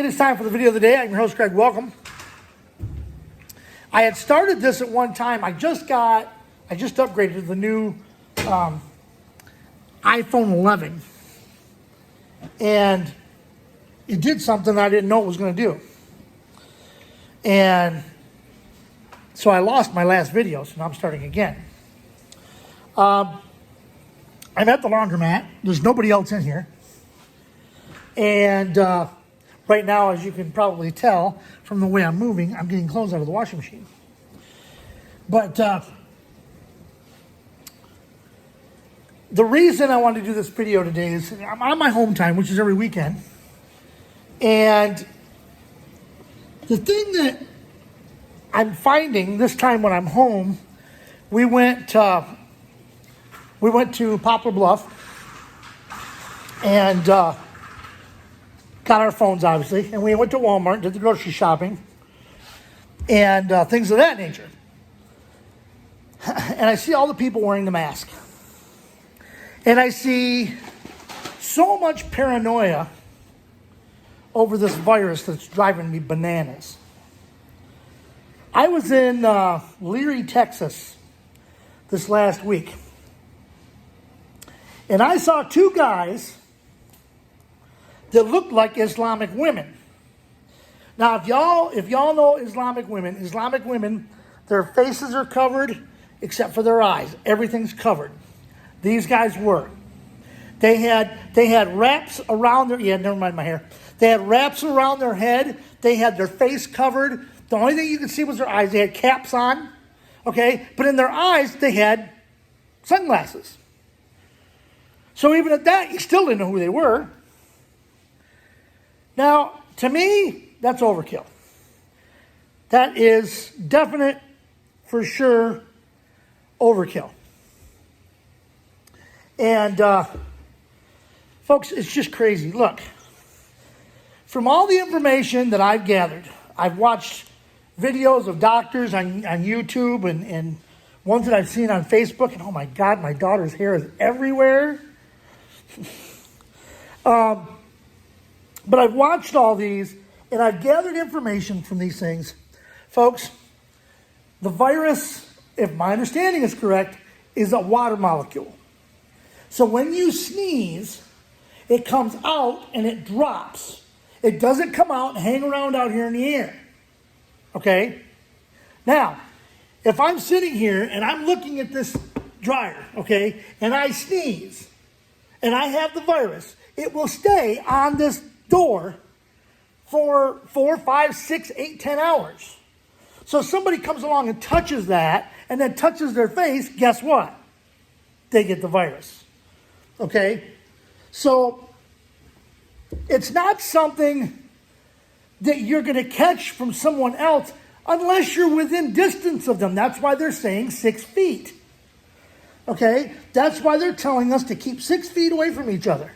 it's time for the video of the day. I'm your host, Greg. Welcome. I had started this at one time. I just upgraded to the new iPhone 11. And it did something I didn't know it was going to do. And so I lost my last video, so now I'm starting again. I'm at the laundromat. There's nobody else in here. And right now, as you can probably tell from the way I'm moving, I'm getting clothes out of the washing machine. But the reason I wanted to do this video today is I'm on my home time, which is every weekend. And the thing that I'm finding this time when I'm home, we went to Poplar Bluff and got our phones, obviously, and we went to Walmart, did the grocery shopping, and things of that nature. And I see all the people wearing the mask. And I see so much paranoia over this virus that's driving me bananas. I was in Leary, Texas this last week. And I saw two guys that looked like Islamic women. Now, if y'all know Islamic women, their faces are covered except for their eyes. Everything's covered. These guys were. They had wraps around their, never mind my hair. They had wraps around their head. They had their face covered. The only thing you could see was their eyes. They had caps on, okay? But in their eyes, they had sunglasses. So even at that, you still didn't know who they were. Now, to me, that's overkill. That is definite, for sure, overkill. And, folks, it's just crazy. Look, from all the information that I've gathered, I've watched videos of doctors on YouTube and ones that I've seen on Facebook, and oh my God, my daughter's hair is everywhere. But I've watched all these, and I've gathered information from these things. Folks, the virus, if my understanding is correct, is a water molecule. So when you sneeze, it comes out and it drops. It doesn't come out and hang around out here in the air. Okay? Now, if I'm sitting here and I'm looking at this dryer, okay, and I sneeze, and I have the virus, it will stay on this door for 4, 5, 6, 8, 10 hours. So if somebody comes along and touches that and then touches their face, guess what? They get the virus. Okay? So it's not something that you're going to catch from someone else unless you're within distance of them. That's why they're saying 6 feet. Okay? That's why they're telling us to keep 6 feet away from each other.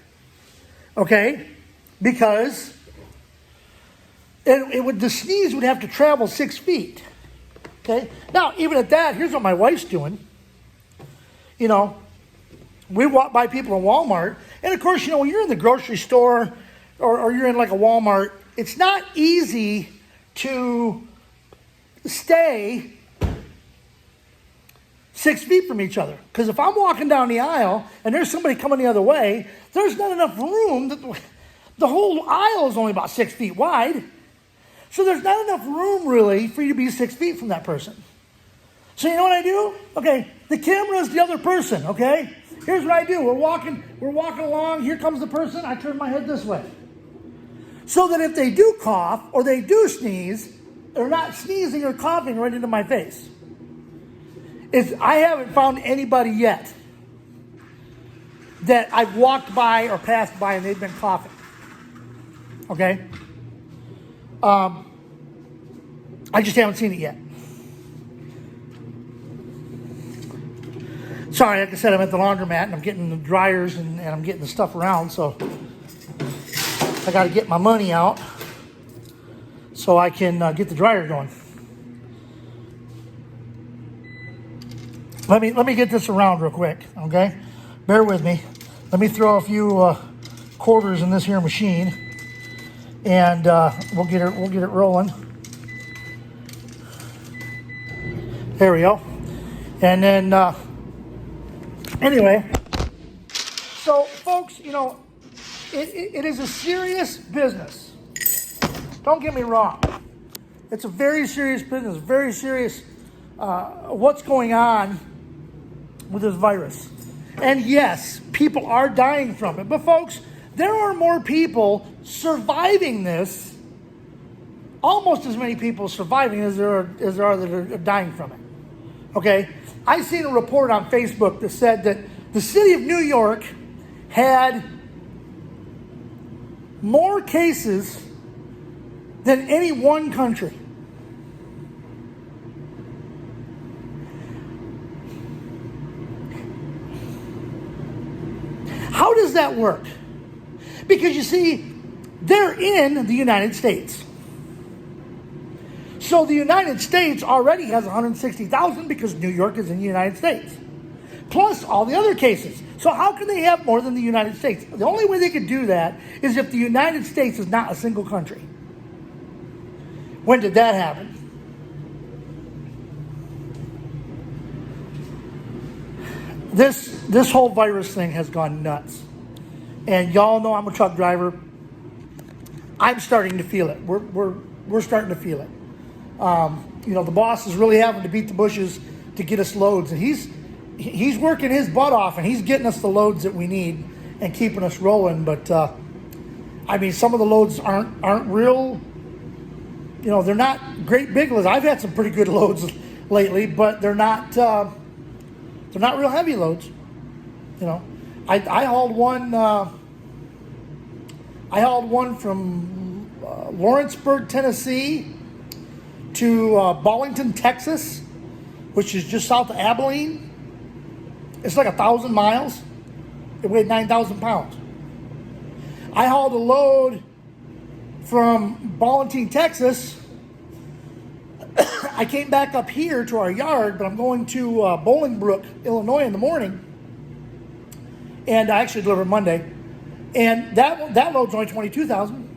Okay? Because the sneeze would have to travel 6 feet. Okay? Now, even at that, here's what my wife's doing. You know, we walk by people in Walmart, and of course, you know, when you're in the grocery store or you're in like a Walmart, it's not easy to stay 6 feet from each other. Because if I'm walking down the aisle and there's somebody coming the other way, there's not enough room. The whole aisle is only about 6 feet wide. So there's not enough room really for you to be 6 feet from that person. So you know what I do? Okay, the camera is the other person, okay? Here's what I do. We're walking along. Here comes the person. I turn my head this way. So that if they do cough or they do sneeze, they're not sneezing or coughing right into my face. I haven't found anybody yet that I've walked by or passed by and they've been coughing. Okay? I just haven't seen it yet. Sorry, like I said, I'm at the laundromat and I'm getting the dryers and I'm getting the stuff around, so I got to get my money out so I can get the dryer going. Let me get this around real quick, okay? Bear with me. Let me throw a few quarters in this here machine. and we'll get it rolling. There we go. And then anyway, so folks, you know, it is a serious business. Don't get me wrong. It's a very serious business, very serious what's going on with this virus. And yes, people are dying from it. But folks, there are more people surviving this, almost as many people surviving as there are that are dying from it. Okay? I seen a report on Facebook that said that the city of New York had more cases than any one country. How does that work? Because you see, they're in the United States. So the United States already has 160,000 because New York is in the United States. Plus all the other cases. So how can they have more than the United States? The only way they could do that is if the United States is not a single country. When did that happen? This whole virus thing has gone nuts. And y'all know I'm a truck driver. I'm starting to feel it. We're starting to feel it. You know, the boss is really having to beat the bushes to get us loads, and he's working his butt off, and he's getting us the loads that we need and keeping us rolling. But I mean, some of the loads aren't real. You know, they're not great big loads. I've had some pretty good loads lately, but they're not real heavy loads. You know, I hauled one. I hauled one from Lawrenceburg, Tennessee, to Ballington, Texas, which is just south of Abilene. It's like 1,000 miles. It weighed 9,000 pounds. I hauled a load from Ballington, Texas. I came back up here to our yard, but I'm going to Bolingbrook, Illinois in the morning. And I actually delivered Monday. And that load's only 22,000.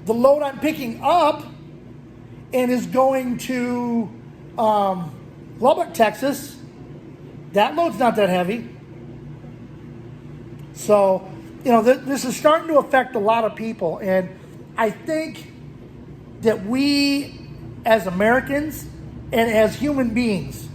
The load I'm picking up and is going to Lubbock, Texas, that load's not that heavy. So, you know, this is starting to affect a lot of people. And I think that we, as Americans and as human beings,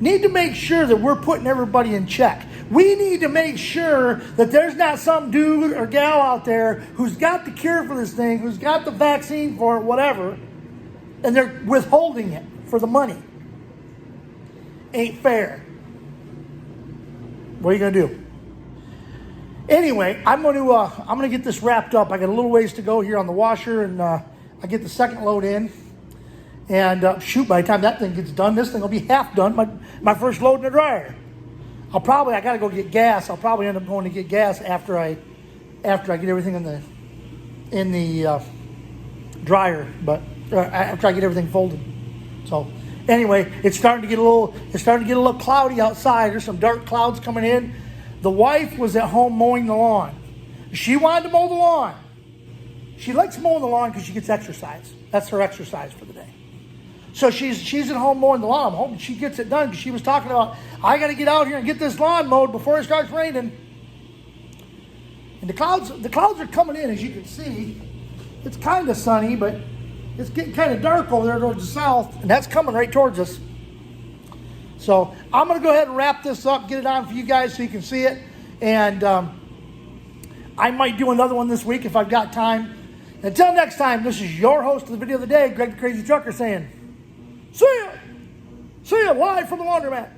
need to make sure that we're putting everybody in check. We need to make sure that there's not some dude or gal out there who's got the cure for this thing, who's got the vaccine for it, whatever, and they're withholding it for the money. Ain't fair. What are you gonna do? Anyway, I'm gonna get this wrapped up. I got a little ways to go here on the washer, and I get the second load in. And shoot, by the time that thing gets done, this thing will be half done. My first load in the dryer. I gotta go get gas. I'll probably end up going to get gas after I get everything in the dryer, but after I get everything folded. So anyway, it's starting to get a little cloudy outside. There's some dark clouds coming in. The wife was at home mowing the lawn. She wanted to mow the lawn. She likes mowing the lawn because she gets exercise. That's her exercise for the day. So she's at home mowing the lawn. I'm hoping she gets it done because she was talking about, I got to get out here and get this lawn mowed before it starts raining. And the clouds are coming in, as you can see. It's kind of sunny, but it's getting kind of dark over there towards the south, and that's coming right towards us. So I'm going to go ahead and wrap this up, get it on for you guys so you can see it. And I might do another one this week if I've got time. Until next time, this is your host of the video of the day, Greg the Crazy Trucker, saying, see ya live from the laundromat.